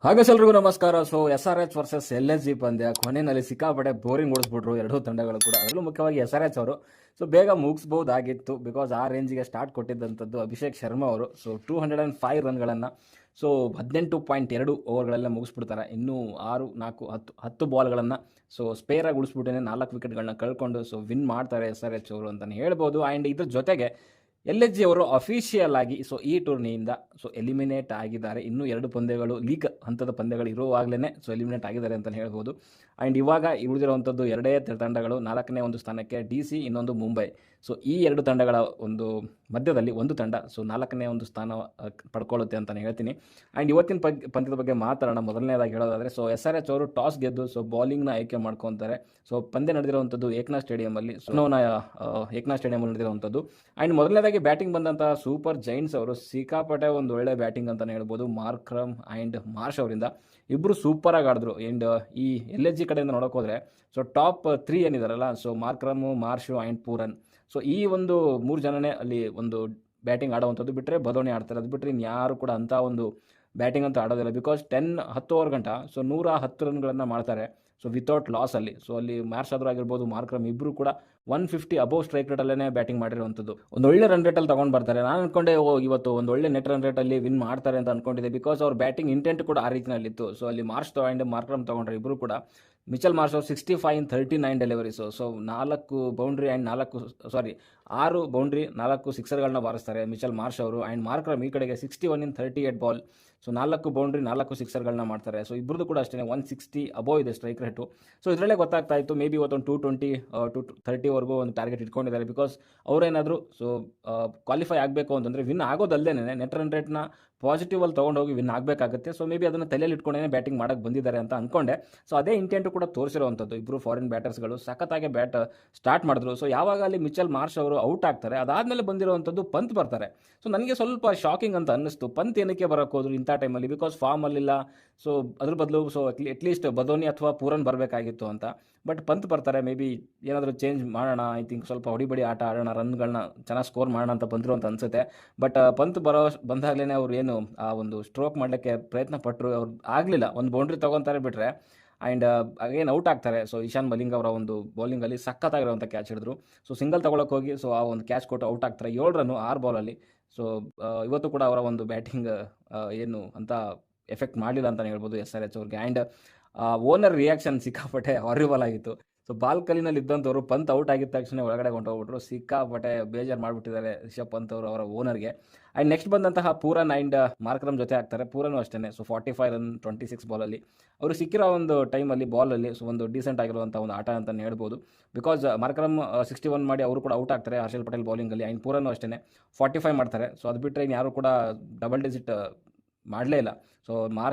ಹಾಗೆಲ್ಲರಿಗೂ ನಮಸ್ಕಾರ. So SRH versus LSG ಪಂದ್ಯ ಕೊನೆಯಲ್ಲಿ ಸಿಕ್ಕಾಪಟ್ಟೆ ಬೋರಿಂಗ್ ಓಡಿಸ್ಬಿಟ್ರು ಎರಡೂ ತಂಡಗಳು ಕೂಡ. ಅದರಲ್ಲೂ ಮುಖ್ಯವಾಗಿ SRH ಅವರು ಸೊ ಬೇಗ ಮುಗಿಸ್ಬೋದಾಗಿತ್ತು, ಬಿಕಾಸ್ ಆ ರೇಂಜಿಗೆ ಸ್ಟಾರ್ಟ್ ಕೊಟ್ಟಿದ್ದಂಥದ್ದು ಅಭಿಷೇಕ್ ಶರ್ಮಾ ಅವರು. ಸೊ 205 ರನ್ಗಳನ್ನು ಸೊ 18.2 ಓವರ್ಗಳೆಲ್ಲ ಮುಗಿಸ್ಬಿಡ್ತಾರೆ. ಇನ್ನೂ 6, 4, 10 ಬಾಲ್ಗಳನ್ನು ಸೊ ಸ್ಪೇರಾಗಿ ಉಳಿಸ್ಬಿಟ್ಟೇ 4 ವಿಕೆಟ್ಗಳನ್ನ ಕಳ್ಕೊಂಡು ಸೊ ವಿನ್ ಮಾಡ್ತಾರೆ SRH ಅವರು ಅಂತಲೇ ಹೇಳ್ಬೋದು. ಆ್ಯಂಡ್ ಇದ್ರ ಜೊತೆಗೆ LSG ಅವರು ಅಫಿಷಿಯಲ್ ಆಗಿ ಸೊ ಈ ಟೂರ್ನಿಯಿಂದ ಸೊ ಎಲಿಮಿನೇಟ್ ಆಗಿದ್ದಾರೆ. ಇನ್ನೂ 2 ಪಂದ್ಯಗಳು ಲೀಗ್ ಹಂತದ ಪಂದ್ಯಗಳು ಇರುವಾಗಲೇ ಸೊ ಎಲಿಮಿನೇಟ್ ಆಗಿದ್ದಾರೆ ಅಂತಲೇ ಹೇಳ್ಬೋದು. ಆ್ಯಂಡ್ ಇವಾಗ ಉಳಿದಿರುವಂಥದ್ದು ಎರಡೇ ತಂಡಗಳು, 4ನೇ ಒಂದು ಸ್ಥಾನಕ್ಕೆ DC, ಇನ್ನೊಂದು ಮುಂಬೈ. ಸೊ ಈ 2 ತಂಡಗಳ ಒಂದು ಮಧ್ಯದಲ್ಲಿ ಒಂದು ತಂಡ ಸೊ 4ನೇ ಒಂದು ಸ್ಥಾನ ಪಡ್ಕೊಳ್ಳುತ್ತೆ ಅಂತಲೇ ಹೇಳ್ತೀನಿ. ಆ್ಯಂಡ್ ಇವತ್ತಿನ ಪಂದ್ಯದ ಬಗ್ಗೆ ಮಾತಾಡೋಣ. ಮೊದಲನೇದಾಗಿ ಹೇಳೋದಾದರೆ ಸೊ SRH ಅವರು ಟಾಸ್ ಗೆದ್ದು ಸೊ ಬಾಲಿಂಗ್ನ ಆಯ್ಕೆ ಮಾಡ್ಕೊತಾರೆ. ಸೊ ಪಂದ್ಯ ನಡೆದಿರುವಂಥದ್ದು ಏಕನಾ ಸ್ಟೇಡಿಯಮಲ್ಲಿ, ಏಕನಾ ಸ್ಟೇಡಿಯಮಲ್ಲಿ ನಡೆದಿರುವಂಥದ್ದು. ಆ್ಯಂಡ್ ಮೊದಲನೇದಾಗಿ ಬ್ಯಾಟಿಂಗ್ ಬಂದಂಥ ಸೂಪರ್ ಜೈಂಟ್ಸ್ ಅವರು ಸಿಕ್ಕಾಪಟ್ಟೆ ಒಂದು ಒಳ್ಳೆ ಬ್ಯಾಟಿಂಗ್ ಅಂತಲೇ ಹೇಳ್ಬೋದು. ಮಾರ್ಕ್ರಮ್ ಆ್ಯಂಡ್ ಮಾರ್ಷ್ ಅವರಿಂದ ಇಬ್ಬರು ಸೂಪರಾಗಿ ಆಡಿದ್ರು. ಆ್ಯಂಡ್ ಈ LSG ಕಡೆಯಿಂದ ನೋಡೋಕೆ ಸೊ ಟಾಪ್ 3 ಏನಿದಾರಲ್ಲ, so Markram, Marsh and Pooran, so ಈ ಒಂದು 3 ಜನನೇ ಅಲ್ಲಿ ಒಂದು ಬ್ಯಾಟಿಂಗ್ ಆಡುವಂಥದ್ದು. ಬಿಟ್ಟರೆ ಬದೋಣಿ ಆಡ್ತಾರೆ. ಅದು ಬಿಟ್ಟರೆ ಇನ್ಯಾರು ಕೂಡ ಅಂಥ ಒಂದು ಬ್ಯಾಟಿಂಗ್ ಅಂತೂ ಆಡೋದಿಲ್ಲ. ಬಿಕಾಸ್ 10 ಓವರ್ ಗಂಟ ಸೊ 110 ರನ್ಗಳನ್ನು ಮಾಡ್ತಾರೆ ಸೊ ವಿತೌಟ್ ಲಾಸಲ್ಲಿ. ಸೊ ಅಲ್ಲಿ ಮ್ಯಾರ್ಸ್ ಆದರೂ ಆಗಿರ್ಬೋದು, ಮಾರ್ಕ್ರಮ್ ಇಬ್ಬರು ಕೂಡ 150 ಅಬೋವ್ ಸ್ಟ್ರೈಕ್ ರೇಟಲ್ಲೇ ಬ್ಯಾಟಿಂಗ್ ಮಾಡಿರುವಂಥದ್ದು. ಒಂದು ಒಳ್ಳೆ ರನ್ ರೇಟಲ್ಲಿ ತೊಗೊಂಡು ಬರ್ತಾರೆ. ನಾನು ಅನ್ಕೊಂಡೆ ಇವತ್ತು ಒಂದು ಒಳ್ಳೆ ನೆಟ್ ರನ್ ರೇಟಲ್ಲಿ ವಿನ್ ಮಾಡ್ತಾರೆ ಅಂತ ಅನ್ಕೊಂಡಿದ್ದೆ, ಬಿಕಾಸ್ ಅವ್ರ ಬ್ಯಾಟಿಂಗ್ ಇಂಟೆಂಟ್ ಕೂಡ ಆ ರೀತಿಯಲ್ಲಿತ್ತು. ಸೊ ಅಲ್ಲಿ ಮಾರ್ಚ್ ಆ್ಯಂಡ್ ಮಾರ್ಕ್ರಮ್ ತೊಗೊಂಡ್ರೆ ಇಬ್ಬರು ಕೂಡ. ಮಿಚಲ್ ಮಾರ್ಷ್ ಅವರು 65 in 39 deliveries. So 4 boundary and 6 boundary 4 ಸಿಕ್ಸರ್ಗಳನ್ನ ಬಾರಿಸ್ತಾರೆ ಮಿಚಲ್ ಮಾರ್ಷ್ ಅವರು. ಆ್ಯಂಡ್ ಮಾರ್ಕ್ರಮ್ ಈ ಕಡೆಗೆ 61 in 38 ಬಾಲ್, ಸೊ 4 ಬೌಂಡ್ರಿ 4 ಸಿಕ್ಸರ್ಗಳನ್ನ ಮಾಡ್ತಾರೆ. ಸೊ ಇಬ್ಬರದು ಕೂಡ ಅಷ್ಟೇ 160 ಅಬೋವ್ ಇದೆ ಸ್ಟ್ರೈಕ್ ರೇಟು. ಸೊ ಇದರಲ್ಲೇ ಗೊತ್ತಾಗ್ತಾ ಇತ್ತು ಮೇ ಬಿ ಇವತ್ತೊಂದು 220 230ವರೆಗೂ ಒಂದು ಟಾರ್ಗೆಟ್ ಇಟ್ಕೊಂಡಿದ್ದಾರೆ. ಬಿಕಾಸ್ ಅವರೇನಾದರೂ ಸೊ ಕ್ವಾಲಿಫೈ ಆಗಬೇಕು ಅಂತಂದರೆ ವಿನ್ ಆಗೋದಲ್ಲದೇ ನೆಟ್ ರನ್ ರೇಟ್ನ ಪಾಸಿಟಿವಲ್ಲಿ ತೊಗೊಂಡೋಗಿ ವಿನ್ ಆಗಬೇಕಾಗುತ್ತೆ. ಸೊ ಮೇ ಬಿ ಅದನ್ನು ತಲೆಯಲ್ಲಿ ಇಟ್ಕೊಂಡೇ ಬ್ಯಾಟಿಂಗ್ ಮಾಡೋಕ್ಕೆ ಬಂದಿದ್ದಾರೆ ಅಂತ ಅಂದ್ಕೊಂಡೆ. ಸೊ ಅದೇ ಇಂಟೆಂಟು ಕೂಡ ತೋರಿಸಿರುವಂಥದ್ದು. ಇಬ್ಬರು ಫಾರಿನ್ ಬ್ಯಾಟರ್ಸ್ಗಳು ಸಖತ್ತಾಗಿ ಬ್ಯಾಟ್ ಸ್ಟಾರ್ಟ್ ಮಾಡಿದ್ರು. ಸೊ ಯಾವಾಗ ಅಲ್ಲಿ ಮಿಚಲ್ ಮಾರ್ಷ್ ಅವರು ಔಟ್ ಆಗ್ತಾರೆ, ಅದಾದಮೇಲೆ ಬಂದಿರುವಂಥದ್ದು ಪಂತ್ ಬರ್ತಾರೆ. ಸೊ ನನಗೆ ಸ್ವಲ್ಪ ಶಾಕಿಂಗ್ ಅಂತ ಅನ್ನಿಸ್ತು, ಪಂತ್ ಏನಕ್ಕೆ ಬರೋಕ್ಕೆ ಹೋದ್ರು ಇಂಥ ಟೈಮಲ್ಲಿ, ಬಿಕಾಸ್ ಫಾರ್ಮಲ್ಲಿಲ್ಲ. ಸೊ ಅದ್ರ ಬದಲು ಸೊ ಅಟ್ಲೀಸ್ಟ್ ಬದೋನಿ ಅಥವಾ ಪೂರನ್ ಬರಬೇಕಾಗಿತ್ತು ಅಂತ. ಬಟ್ ಪಂತ್ ಬರ್ತಾರೆ. ಮೇ ಬಿ ಏನಾದರೂ ಚೇಂಜ್ ಮಾಡೋಣ, ಐ ಥಿಂಕ್ ಸ್ವಲ್ಪ ಹೊಡಿಬಡಿ ಆಟ ಆಡೋಣ, ರನ್ಗಳನ್ನ ಚೆನ್ನಾಗಿ ಸ್ಕೋರ್ ಮಾಡೋಣ ಅಂತ ಬಂದರು ಅಂತ ಅನಿಸುತ್ತೆ. ಬಟ್ ಪಂತ್ ಬಂದಾಗಲೇ ಅವ್ರು ಏನು ಆ ಒಂದು ಸ್ಟ್ರೋಕ್ ಮಾಡಲಿಕ್ಕೆ ಪ್ರಯತ್ನ ಪಟ್ಟರು, ಅವ್ರು ಆಗಲಿಲ್ಲ. ಒಂದು ಬೌಂಡ್ರಿ ತೊಗೊತಾರೆ ಬಿಟ್ಟರೆ. ಆ್ಯಂಡ್ ಅಗೇನ್ ಔಟ್ ಆಗ್ತಾರೆ. ಸೊ ಇಶಾನ್ ಮಲಿಂಗ್ ಅವರ ಒಂದು ಬೌಲಿಂಗಲ್ಲಿ ಸಖತ್ತಾಗಿರುವಂಥ ಕ್ಯಾಚ್ ಹಿಡಿದ್ರು. ಸೊ ಸಿಂಗಲ್ ತೊಗೊಳಕ್ಕೆ ಹೋಗಿ ಸೊ ಆ ಒಂದು ಕ್ಯಾಚ್ ಕೊಟ್ಟು ಔಟ್ ಆಗ್ತಾರೆ 7 ರನ್ನು 6 ಬಾಲಲ್ಲಿ. ಸೊ ಇವತ್ತು ಕೂಡ ಅವರ ಒಂದು ಬ್ಯಾಟಿಂಗ್ ಏನು ಅಂತ ಎಫೆಕ್ಟ್ ಮಾಡಲಿಲ್ಲ ಅಂತಲೇ ಹೇಳ್ಬೋದು SRH ಅವ್ರಿಗೆ. ಆ್ಯಂಡ್ ಓನರ್ ರಿಯಾಕ್ಷನ್ ಸಿಕ್ಕಾಪಟ್ಟೆ ಹಾರಿಬಲ್ ಆಗಿತ್ತು. ಸೊ ಬಾಲ್ಕಲಿನಲ್ಲಿ ಇದ್ದಂಥವ್ರು ಪಂತ್ ಔಟ್ ಆಗಿದ್ದ ತಕ್ಷಣ ಒಳಗಡೆ ಹೊಂಟೋಗ್ಬಿಟ್ರು. ಸಿಕ್ಕಾಪಟ್ಟೆ ಬೇಜಾರು ಮಾಡಿಬಿಟ್ಟಿದ್ದಾರೆ ರಿಷಬ್ ಪಂತ್ ಅವರು ಅವರ ಓನರ್ಗೆ. ಆ್ಯಂಡ್ ನೆಕ್ಸ್ಟ್ ಬಂದಂತಹ ಪೂರನ್ ಆ್ಯಂಡ್ ಮಾರ್ಕ್ರಮ್ ಜೊತೆ ಆಗ್ತಾರೆ. ಪೂರನು ಅಷ್ಟೇ ಸೊ 45 ರನ್ 26 ಬಾಲಲ್ಲಿ ಅವರು ಸಿಕ್ಕಿರೋ ಒಂದು ಟೈಮಲ್ಲಿ ಬಾಲಲ್ಲಿ ಸೊ ಒಂದು ಡೀಸೆಂಟ್ ಆಗಿರುವಂಥ ಒಂದು ಆಟ ಅಂತಲೇ ಹೇಳ್ಬೋದು. ಬಿಕಾಸ್ ಮಾರ್ಕ್ರಮ್ 61 ಮಾಡಿ ಅವರು ಕೂಡ ಔಟ್ ಆಗ್ತಾರೆ ಹರ್ಷಲ್ ಪಟೇಲ್ ಬೌಲಿಂಗಲ್ಲಿ. ಆ್ಯಂಡ್ ಪೂರನು ಅಷ್ಟೇ 45 ಮಾಡ್ತಾರೆ. ಸೊ ಅದು ಬಿಟ್ಟರೆ ಇನ್ನು ಯಾರು ಕೂಡ ಡಬಲ್ ಡಿಜಿಟ್ ಮಾಡಲೇ ಇಲ್ಲ. ಸೊ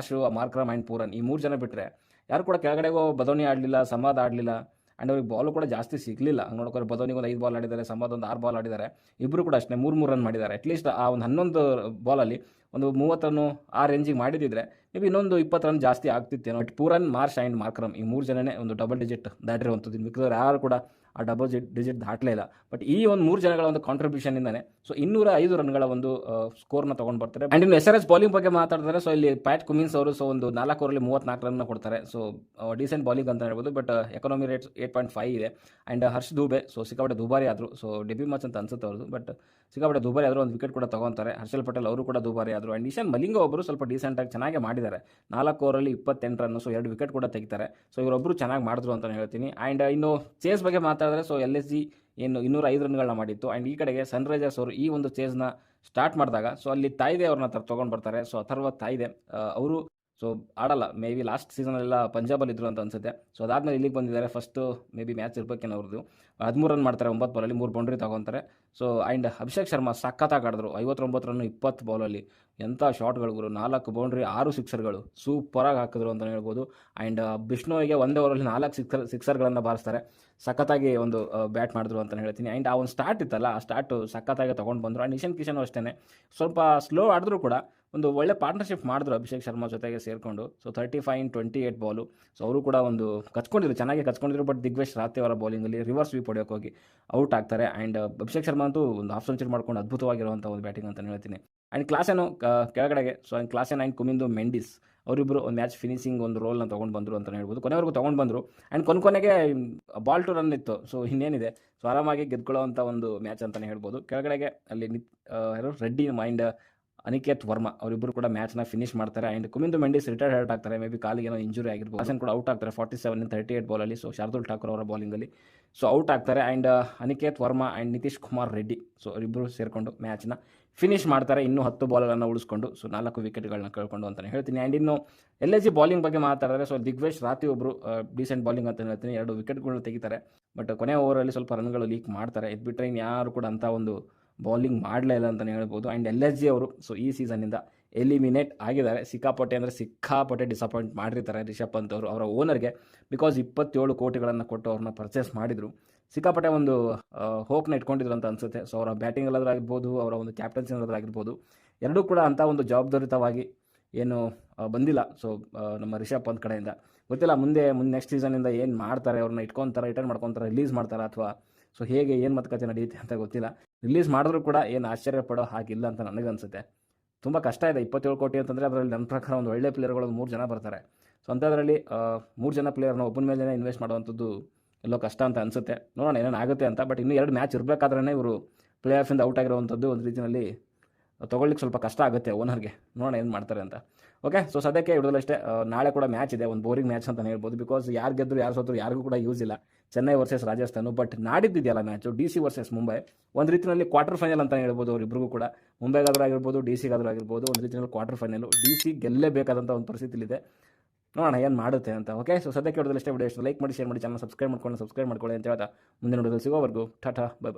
ಮಾರ್ಕ್ರಮ್ ಆ್ಯಂಡ್ ಪೂರನ್ ಈ 3 ಜನ ಬಿಟ್ಟರೆ ಯಾರು ಕೂಡ ಕೆಳಗಡೆಗೂ ಬದೋನಿ ಆಡಲಿಲ್ಲ, ಸಮಾದ್ ಆಡಲಿಲ್ಲ. ಆ್ಯಂಡ್ ಅವ್ರಿಗೆ ಬಾಲು ಕೂಡ ಜಾಸ್ತಿ ಸಿಗಲಿಲ್ಲ. ಹಂಗೆ ನೋಡ್ಕೊಂಡು ಬದೋನಿಗೆ ಒಂದು 5 ಬಾಲ್ ಆಡಿದ್ದಾರೆ, ಸಮಾದ್ ಒಂದು 6 ಬಾಲ್ ಆಡಿದ್ದಾರೆ. ಇಬ್ಬರು ಕೂಡ ಅಷ್ಟೇ 3 ರನ್ ಮಾಡಿದ್ದಾರೆ. ಅಟ್ಲೀಸ್ಟ್ ಆ ಒಂದು 11 ಬಾಲಲ್ಲಿ ಒಂದು 30 ರನ್ನು ಆ ರೇಂಜಿಗೆ ಮಾಡಿದಿದ್ರೆ ಮೇ ಬಿ ಇನ್ನೊಂದು 20 ರನ್ ಜಾಸ್ತಿ ಆಗ್ತಿತ್ತೇನೋ. But Pooran, Marsh and Markram ಈ 3 ಜನನೇ ಒಂದು ಡಬಲ್ ಡಿಜಿಟ್ ದಾಟಿರುವಂಥದ್ದು. ಮಿಕ್ಕಿದವ್ರು ಯಾರು ಕೂಡ ಆ ಡಬಲ್ ಡಿಜಿಟ್ ದಾಟಲೇ ಇಲ್ಲ. ಬಟ್ ಈ ಒಂದು 3 ಜನಗಳ ಒಂದು ಕಾಂಟ್ರಿಬ್ಯೂಷನಿಂದನೇ ಸೊ 205 ರನ್ಗಳ ಒಂದು ಸ್ಕೋರ್ನ ತೊಗೊಂಡು ಬರ್ತಾರೆ. ಆ್ಯಂಡ್ ಇನ್ನು SRH ಬೌಲಿಂಗ್ ಬಗ್ಗೆ ಮಾತಾಡ್ತಾರೆ. ಸೊ ಇಲ್ಲಿ ಪ್ಯಾಟ್ ಕುಮಿನ್ಸ್ ಅವರು ಸೊ ಒಂದು 4 ಓವರಲ್ಲಿ 34 ರನ್ನ ಕೊಡ್ತಾರೆ. ಸೊ ಡೀಸೆಂಟ್ ಬೌಲಿಂಗ್ ಅಂತ ಹೇಳ್ಬೋದು. ಬಟ್ ಎಕಾನಮಿ ರೇಟ್ 8.5 ಇದೆ. ಆ್ಯಂಡ್ ಹರ್ಷ್ ದೂಬೆ ಸೊ ಸಿಕ್ಕಾಪಟ್ಟೆ ದುಬಾರಿ ಆದರು. ಸೊ ಡೆಬ್ಯೂ ಮ್ಯಾಚ್ ಅಂತ ಅನ್ಸುತ್ತೆ ಅವ್ರದ್ದು. ಬಟ್ ಸಿಕ್ಕಾಪಟ್ಟೆ ದುಬಾರಿ ಆದರೂ ಒಂದು ವಿಕೆಟ್ ಕೂಡ ತೊಗೊತಾರೆ. ಹರ್ಷಲ್ ಪಟೇಲ್ ಅವರು ಕೂಡ ದುಬಾರಿ ಆದರು. ಆ್ಯಂಡ್ ಇಶಾನ್ ಮಲಿಂಗ ಒಬ್ಬರು ಸ್ವಲ್ಪ ಡೀಸೆಂಟಾಗಿ ಚೆನ್ನಾಗಿ ಮಾಡಿದ್ದಾರೆ. 4 ಓವರಲ್ಲಿ 28 ರನ್ನು, ಸೊ 2 ವಿಕೆಟ್ ಕೂಡ ತೆಗಿತಾರೆ. ಸೊ ಇವರೊಬ್ಬರು ಚೆನ್ನಾಗಿ ಮಾಡಿದ್ರು ಅಂತಲೇ ಹೇಳ್ತೀನಿ. ಆ್ಯಂಡ್ ಇನ್ನು ಚೇಸ್ ಬಗ್ಗೆ ಮಾತಾಡಿದ್ರೆ ಸೊ LSG ಏನು 205 ರನ್ಗಳನ್ನ ಮಾಡಿತ್ತು. ಆ್ಯಂಡ್ ಈ ಕಡೆಗೆ ಸನ್ರೈಸರ್ಸ್ ಅವರು ಈ ಒಂದು ಚೇಸ್ನ ಸ್ಟಾರ್ಟ್ ಮಾಡಿದಾಗ ಸೊ ಅಲ್ಲಿ ತಾಯಿದೆ ಅವ್ರನ್ನ ತೊಗೊಂಡು ಬರ್ತಾರೆ. ಸೊ ಅಥರ್ವ ತಾಯಿದೆ ಅವರು ಸೊ ಆಡಲ್ಲ. ಮೇ ಬಿ ಲಾಸ್ಟ್ ಸೀಸನಲ್ಲೆಲ್ಲ ಪಂಜಾಬಲ್ಲಿ ಇದ್ರು ಅಂತ ಅನ್ಸುತ್ತೆ. ಸೊ ಅದಾದಮೇಲೆ ಇಲ್ಲಿಗೆ ಬಂದಿದ್ದಾರೆ. ಫಸ್ಟು ಮೇ ಬಿ ಮ್ಯಾಚ್ ಇರ್ಬೇಕೇನೋ ಅವ್ರದ್ದು. 13 ರನ್ ಮಾಡ್ತಾರೆ 9 ಬಾಲಲ್ಲಿ, 3 ಬೌಂಡ್ರಿ ತೊಗೊತಾರೆ. ಸೊ ಆ್ಯಂಡ್ ಅಭಿಷೇಕ್ ಶರ್ಮಾ ಸಖತ್ತಾಗಿ ಆಡಿದ್ರು. 59 ರನ್ನು 20 ಬಾಲಲ್ಲಿ ಎಂಥ ಶಾಟ್ಗಳು, 4 ಬೌಂಡ್ರಿ 6 ಸಿಕ್ಸರ್ಗಳು ಸೂಪರಾಗಿ ಹಾಕಿದ್ರು ಅಂತಲೇ ಹೇಳ್ಬೋದು. ಆ್ಯಂಡ್ ಬಿಷ್ಣೋಯಿಗೆ 1 ಓವರಲ್ಲಿ 4 ಸಿಕ್ಸರ್ಗಳನ್ನು ಬಾರಿಸ್ತಾರೆ. ಸಖತ್ತಾಗಿ ಒಂದು ಬ್ಯಾಟ್ ಮಾಡಿದ್ರು ಅಂತಲೇ ಹೇಳ್ತೀನಿ. ಆ್ಯಂಡ್ ಆ ಒಂದು ಸ್ಟಾರ್ಟ್ ಇತ್ತಲ್ಲ, ಆ ಸ್ಟಾರ್ಟು ಸಖತ್ತಾಗಿ ತೊಗೊಂಡು ಬಂದರು. ಆ್ಯಂಡ್ ಇಶಾನ್ ಕಿಶನ್ ಅಷ್ಟೇ ಸ್ವಲ್ಪ ಸ್ಲೋ ಆಡಿದ್ರು ಕೂಡ ಒಂದು ಒಳ್ಳೆ ಪಾರ್ಟ್ನರ್ಶಿಪ್ ಮಾಡಿದ್ರು ಅಭಿಷೇಕ್ ಶರ್ಮಾ ಜೊತೆಗೆ ಸೇರಿಕೊಂಡು. So 35 in 28 Balu. ಸೊ ಅವರು ಕೂಡ ಒಂದು ಚೆನ್ನಾಗಿ ಕಚ್ಕೊಂಡಿದ್ರು. ಬಟ್ ದಿಗ್ವೇಶ್ ರಾಥೆ ಅವರ ಬೌಲಿಂಗಲ್ಲಿ ರಿವರ್ಸ್ ಸ್ವೀಪ್ ಹೊಡೆಯೋಕೆ ಹೋಗಿ ಔಟ್ ಆಗ್ತಾರೆ. ಆ್ಯಂಡ್ ಅಭಿಷೇಕ್ ಶರ್ಮಾ ಅಂತೂ ಒಂದು ಹಾಫ್ ಸೆಂಚುರಿ ಮಾಡ್ಕೊಂಡು ಅದ್ಭುತವಾಗಿರುವಂಥ ಒಂದು ಬ್ಯಾಟಿಂಗ್ ಅಂತಲೇ ಹೇಳ್ತೀನಿ. ಆ್ಯಂಡ್ ಕ್ಲಾಸೇನು ಕೆಳಗಡೆಗೆ ಸೊ ಕ್ಲಾಸೆನ್ ಆ್ಯಂಡ್ ಕುಮಿಂದು ಮೆಂಡಿಸ್ ಅವರಿಬ್ಬರು ಒಂದು ಮ್ಯಾಚ್ ಫಿನಿಶಿಂಗ್ ಒಂದು ರೋಲ್ನ ತೊಗೊಂಡು ಬಂದರು ಅಂತಲೇ ಹೇಳ್ಬೋದು. ಕೊನೆವರೆಗೂ ತೊಗೊಂಡು ಬಂದರು ಆ್ಯಂಡ್ ಕೊನೆಗೆ ಬಾಲ್ ಟು ರನ್ ಇತ್ತು. ಸೊ ಇನ್ನೇನಿದೆ, ಸೊ ಆರಾಮಾಗಿ ಗೆದ್ಕೊಳ್ಳೋವಂಥ ಒಂದು ಮ್ಯಾಚ್ ಅಂತಲೇ ಹೇಳ್ಬೋದು. ಕೆಳಗಡೆಗೆ ಅಲ್ಲಿ ಯಾರು ರೆಡ್ಡಿ ಆ್ಯಂಡ್ ಅನಿಕೇತ್ ವರ್ಮಾ ಅವರಿಬ್ಬರು ಕೂಡ ಮ್ಯಾಚ್ನ ಫಿನಿಶ್ ಮಾಡ್ತಾರೆ. ಆ್ಯಂಡ್ ಕುಮಿಂದು ಮೆಂಡಿಸ್ ರಿಟೈರ್ಡ್ ಆಗ್ತಾರೆ. ಮೇ ಬಿ ಕಾಲಿಗೆ ಏನೋ ಇಂಜುರಿ ಆಗಿರ್ಬೋದು. ಹಾಸನ್ ಕೂಡ ಔಟ್ ಆಗ್ತಾರೆ 47 38 ಬಾಲಲ್ಲಿ. ಸೊ ಶಾರ್ದುಲ್ ಠಾಕೂರ್ ಅವರ ಬಾಲಿಂಗಲ್ಲಿ ಸೊ ಔಟ್ ಆಗ್ತಾರೆ. And Aniket Varma and Nitish Kumar Reddy so ಅವರಿಬ್ಬರು ಸೇರಿಕೊಂಡು ಮ್ಯಾಚ್ನ ಫಿನಿಶ್ ಮಾಡ್ತಾರೆ. ಇನ್ನೂ 10 ಬಾಲ್ಗಳನ್ನು ಉಳಿಸ್ಕೊಂಡು ಸೊ 4 ವಿಕೆಟ್ಗಳನ್ನ ಕಳ್ಕೊಂಡು ಅಂತಲೇ ಹೇಳ್ತೀನಿ. ಆ್ಯಂಡ್ ಇನ್ನು LSG ಬಾಲಿಂಗ್ ಬಗ್ಗೆ ಮಾತಾಡಿದ್ರೆ ಸೊ ದಿಗ್ವೇಶ್ ರಾತಿ ಒಬ್ಬರು ಡೀಸೆಂಟ್ ಬಾಲಿಂಗ್ ಅಂತ ಹೇಳ್ತೀನಿ. 2 ವಿಕೆಟ್ಗಳನ್ನ ತೆಗಿತಾರೆ. ಬಟ್ ಕೊನೆ ಓವರಲ್ಲಿ ಸ್ವಲ್ಪ ರನ್ಗಳು ಲೀಕ್ ಮಾಡ್ತಾರೆ. ಇದು ಬಿಟ್ಟರೆ ಇನ್ನು ಯಾರು ಕೂಡ ಅಂಥ ಒಂದು ಬೌಲಿಂಗ್ ಮಾಡಲೇ ಇಲ್ಲ ಅಂತಲೇ ಹೇಳ್ಬೋದು. ಆ್ಯಂಡ್ LSG ಅವರು ಸೊ ಈ ಸೀಸನ್ನಿಂದ ಎಲಿಮಿನೇಟ್ ಆಗಿದ್ದಾರೆ. ಸಿಕ್ಕಾಪಟ್ಟೆ ಡಿಸಪಾಯಿಂಟ್ ಮಾಡಿರ್ತಾರೆ ರಿಷಬ್ ಪಂತ್ ಅವರು ಅವರ ಓನರ್ಗೆ. ಬಿಕಾಸ್ 27 ಕೋಟಿಗಳನ್ನು ಕೊಟ್ಟು ಅವ್ರನ್ನ ಪರ್ಚೇಸ್ ಮಾಡಿದರು. ಸಿಕ್ಕಾಪಟ್ಟೆ ಒಂದು ಹೋಪ್ನ ಇಟ್ಕೊಂಡಿದ್ರು ಅಂತ ಅನಿಸುತ್ತೆ. ಸೊ ಅವರ ಬ್ಯಾಟಿಂಗಲ್ಲಾದರೂ ಆಗಿರ್ಬೋದು, ಅವರ ಒಂದು ಕ್ಯಾಪ್ಟನ್ಸಿನಲ್ಲಾದರೂ ಆಗಿರ್ಬೋದು, ಎರಡೂ ಕೂಡ ಅಂಥ ಒಂದು ಜವಾಬ್ದಾರಿತವಾಗಿ ಏನು ಬಂದಿಲ್ಲ. ಸೊ ನಮ್ಮ ರಿಷಬ್ ಪಂತ್ ಕಡೆಯಿಂದ ಗೊತ್ತಿಲ್ಲ ಮುಂದೆ ನೆಕ್ಸ್ಟ್ ಸೀಸನಿಂದ ಏನು ಮಾಡ್ತಾರೆ, ಅವ್ರನ್ನ ಇಟ್ಕೊತಾರೆ, ರಿಟರ್ನ್ ಮಾಡ್ಕೊತಾರೆ, ರಿಲೀಸ್ ಮಾಡ್ತಾರೆ ಅಥವಾ ಸೊ ಹೇಗೆ ಏನು ಮಾತುಕತೆ ನಡೆಯುತ್ತೆ ಅಂತ ಗೊತ್ತಿಲ್ಲ. ರಿಲೀಸ್ ಮಾಡಿದ್ರು ಕೂಡ ಏನು ಆಶ್ಚರ್ಯ ಪಡೋ ಹಾಗಿಲ್ಲ ಅಂತ ನನಗನ್ಸುತ್ತೆ. ತುಂಬ ಕಷ್ಟ ಇದೆ. 27 ಕೋಟಿ ಅಂತಂದರೆ ಅದರಲ್ಲಿ ನನ್ನ ಪ್ರಕಾರ ಒಂದು ಒಳ್ಳೆ ಪ್ಲೇಯರ್ಗಳು 3 ಜನ ಬರ್ತಾರೆ. ಸೊ ಅಂಥದ್ರಲ್ಲಿ 3 ಜನ ಪ್ಲೇಯರ್ನ ಒಬ್ಬನ ಮೇಲೆ ಇನ್ವೆಸ್ಟ್ ಮಾಡುವಂಥದ್ದು ಎಲ್ಲೋ ಕಷ್ಟ ಅಂತ ಅನಿಸುತ್ತೆ. ನೋಡೋಣ ಏನೇನಾಗುತ್ತೆ ಅಂತ. ಬಟ್ ಇನ್ನೂ 2 ಮ್ಯಾಚ್ ಇರಬೇಕಾದ್ರೇ ಇವರು ಪ್ಲೇ ಆಫಿಂದ ಔಟ್ ಆಗಿರುವಂಥದ್ದು ಒಂದು ರೀತಿಯಲ್ಲಿ ತೊಗೊಳ್ಳಿಕ್ಕೆ ಸ್ವಲ್ಪ ಕಷ್ಟ ಆಗುತ್ತೆ ಓನರ್ಗೆ. ನೋಡೋಣ ಏನು ಮಾಡ್ತಾರೆ ಅಂತ. ಓಕೆ, ಸೊ ಸದ್ಯಕ್ಕೆ ಹಿಡಿದಲ್ಲಷ್ಟೇ. ನಾಳೆ ಕೂಡ ಮ್ಯಾಚ್ ಇದೆ, ಒಂದು ಬೋರಿಂಗ್ ಮ್ಯಾಚ್ ಅಂತ ಹೇಳ್ಬೋದು. ಬಿಕಾಸ್ ಯಾರು ಗೆದ್ದರು ಯಾರು ಸೋತರು ಯಾರಿಗೂ ಕೂಡ ಯೂಸ್ ಇಲ್ಲ. ಚೆನ್ನೈ ವರ್ಸಸ್ ರಾಜಸ್ಥಾನು. ಬಟ್ ನಾಡಿದ್ದಿದೆಯಲ್ಲ ಮ್ಯಾಚು DC ವರ್ಸಸ್ ಮುಂಬೈ, ಒಂದು ರೀತಿಯಲ್ಲಿ ಕ್ವಾರ್ಟರ್ ಫೈನಲ್ ಅಂತ ಹೇಳ್ಬೋದು ಅವರಿಬ್ಬರಿಗೂ ಕೂಡ. ಮುಂಬೈಗಾದರೂ ಆಗಿರ್ಬೋದು, DCಗಾದರೂ ಆಗಿರ್ಬೋದು, ಒಂದು ರೀತಿಯಲ್ಲಿ ಕ್ವಾರ್ಟರ್ ಫೈನಲು. DC ಗೆಲ್ಲೇಬೇಕಾದಂಥ ಒಂದು ಪರಿಸ್ಥಿತಿಲಿದೆ. ನೋಡೋಣ ಏನು ಮಾಡುತ್ತೆ ಅಂತ. ಓಕೆ, ಸೊ ಸದ್ಯಕ್ಕೆ ಹಿಡಿದಲ್ಲಷ್ಟೇ. ವಿಡಿಯೋ ಲೈಕ್ ಮಾಡಿ, ಶೇರ್ ಮಾಡಿ, ಚಾನಲ್ ಸಬ್ಸ್ಕ್ರೈಬ್ ಮಾಡ್ಕೊಳ್ಳಿ ಅಂತ ಹೇಳ್ತಾ ಮುಂದಿನ ವಿಡಿಯೋದಲ್ಲಿ ಸಿಗೋವರೆಗೂ ಟಾಟಾ ಬೈ.